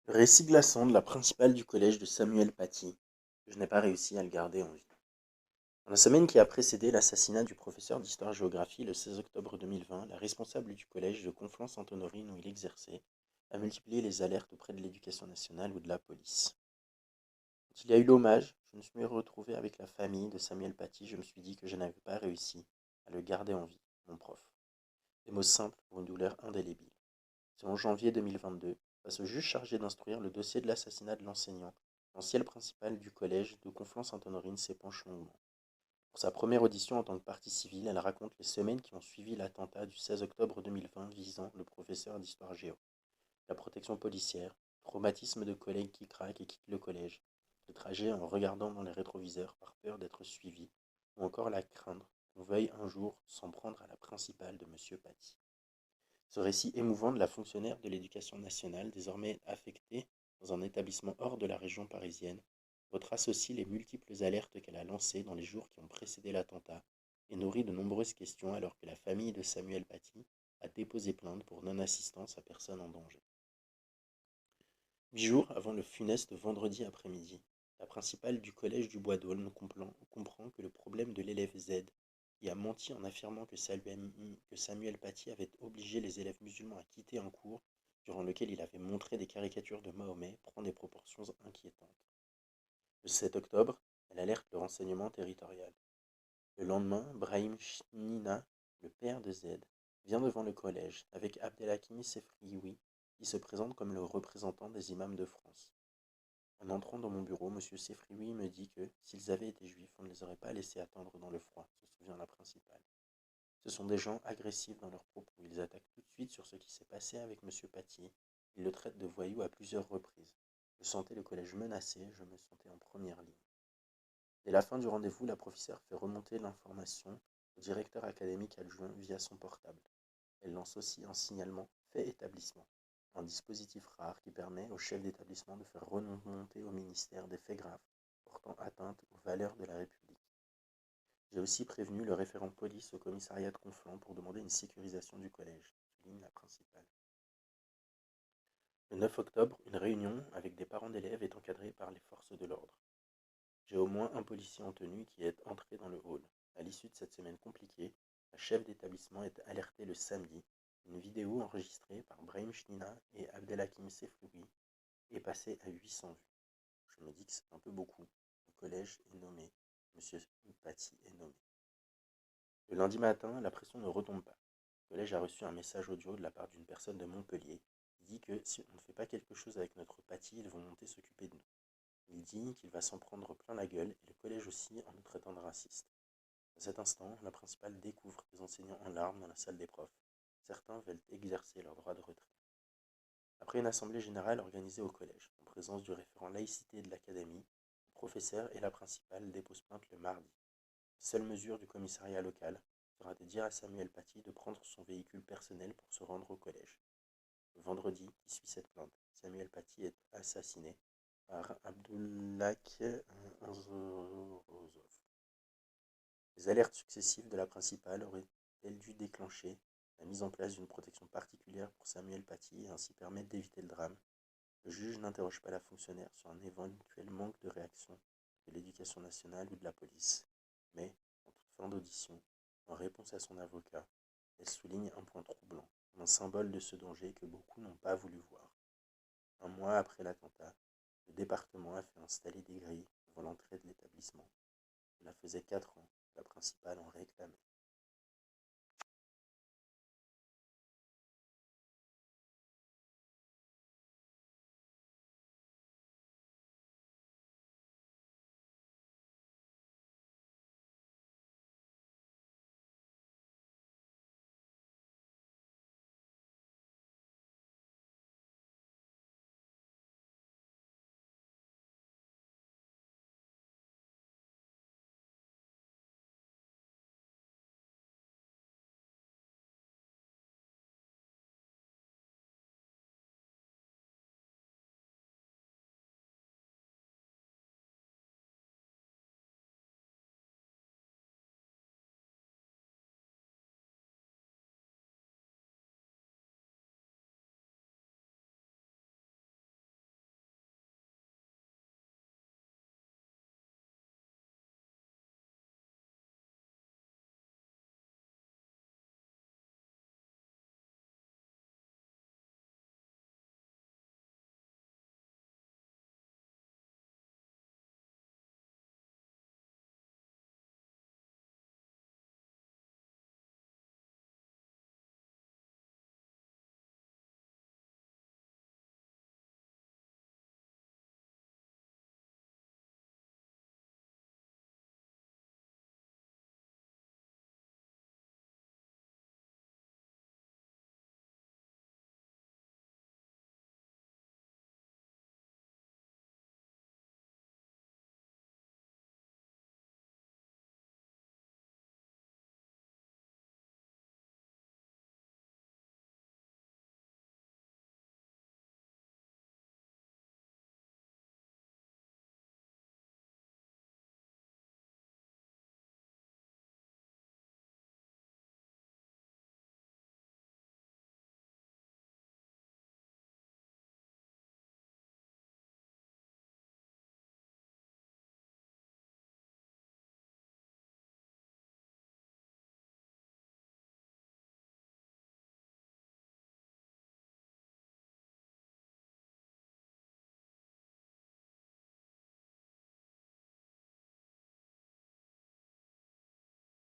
Le récit glaçant de la principale du collège de Samuel Paty. Je n'ai pas réussi à le garder en vie. Dans la semaine qui a précédé l'assassinat du professeur d'histoire-géographie le 16 octobre 2020, la responsable du collège de Conflans-Sainte-Honorine où il exerçait a multiplié les alertes auprès de l'éducation nationale ou de la police. Quand il y a eu l'hommage, je me suis retrouvé avec la famille de Samuel Paty. Je me suis dit que je n'avais pas réussi à le garder en vie, mon prof. Des mots simples pour une douleur indélébile. C'est en janvier 2022, face au juge chargé d'instruire le dossier de l'assassinat de l'enseignant, l'ancienne principale du collège de Conflans-Sainte-Honorine s'épanche longuement. Pour sa première audition en tant que partie civile, elle raconte les semaines qui ont suivi l'attentat du 16 octobre 2020 visant le professeur d'histoire géo. La protection policière, traumatisme de collègues qui craquent et quittent le collège, le trajet en regardant dans les rétroviseurs par peur d'être suivi, ou encore la crainte qu'on veuille un jour s'en prendre à la principale de M. Paty. Ce récit émouvant de la fonctionnaire de l'éducation nationale, désormais affectée dans un établissement hors de la région parisienne, retrace aussi les multiples alertes qu'elle a lancées dans les jours qui ont précédé l'attentat et nourrit de nombreuses questions alors que la famille de Samuel Paty a déposé plainte pour non-assistance à personne en danger. 8 jours avant le funeste vendredi après-midi, la principale du collège du Bois d'Aulne comprend que le problème de l'élève Z, qui a menti en affirmant que Samuel Paty avait obligé les élèves musulmans à quitter un cours durant lequel il avait montré des caricatures de Mahomet, prend des proportions inquiétantes. Le 7 octobre, elle alerte le renseignement territorial. Le lendemain, Brahim Chnina, le père de Z, vient devant le collège avec Abdelhakim Sefrioui, qui se présente comme le représentant des imams de France. En entrant dans mon bureau, M. Sefrioui me dit que, s'ils avaient été juifs, on ne les aurait pas laissés attendre dans le froid, se souvient la principale. Ce sont des gens agressifs dans leurs propos. Ils attaquent tout de suite sur ce qui s'est passé avec M. Paty. Ils le traitent de voyou à plusieurs reprises. Je sentais le collège menacé, je me sentais en première ligne. Dès la fin du rendez-vous, la professeure fait remonter l'information au directeur académique adjoint via son portable. Elle lance aussi un signalement fait établissement, un dispositif rare qui permet au chef d'établissement de faire remonter au ministère des faits graves portant atteinte aux valeurs de la République. J'ai aussi prévenu le référent police au commissariat de Conflans pour demander une sécurisation du collège, souligne la principale. Le 9 octobre, une réunion avec des parents d'élèves est encadrée par les forces de l'ordre. J'ai au moins un policier en tenue qui est entré dans le hall. À l'issue de cette semaine compliquée, la chef d'établissement est alertée le samedi. Une vidéo enregistrée par Brahim Chnina et Abdelhakim Sefrioui est passée à 800 vues. Je me dis que c'est un peu beaucoup. Le collège est nommé. Monsieur Paty est nommé. Le lundi matin, la pression ne retombe pas. Le collège a reçu un message audio de la part d'une personne de Montpellier qui dit que si on ne fait pas quelque chose avec notre Paty, ils vont monter s'occuper de nous. Il dit qu'il va s'en prendre plein la gueule et le collège aussi en nous traitant de racistes. À cet instant, la principale découvre des enseignants en larmes dans la salle des profs. Certains veulent exercer leur droit de retrait. Après une assemblée générale organisée au collège, en présence du référent laïcité de l'académie, le professeur et la principale déposent plainte le mardi. La seule mesure du commissariat local sera de dire à Samuel Paty de prendre son véhicule personnel pour se rendre au collège. Le vendredi qui suit cette plainte, Samuel Paty est assassiné par Abdoulak Anzorozov. Les alertes successives de la principale auraient-elles dû déclencher la mise en place d'une protection particulière pour Samuel Paty et ainsi permettre d'éviter le drame? Le juge n'interroge pas la fonctionnaire sur un éventuel manque de réaction de l'éducation nationale ou de la police, mais, en toute fin d'audition, en réponse à son avocat, elle souligne un point troublant, un symbole de ce danger que beaucoup n'ont pas voulu voir. Un mois après l'attentat, le département a fait installer des grilles devant l'entrée de l'établissement. Cela faisait 4 ans que la principale en réclamait.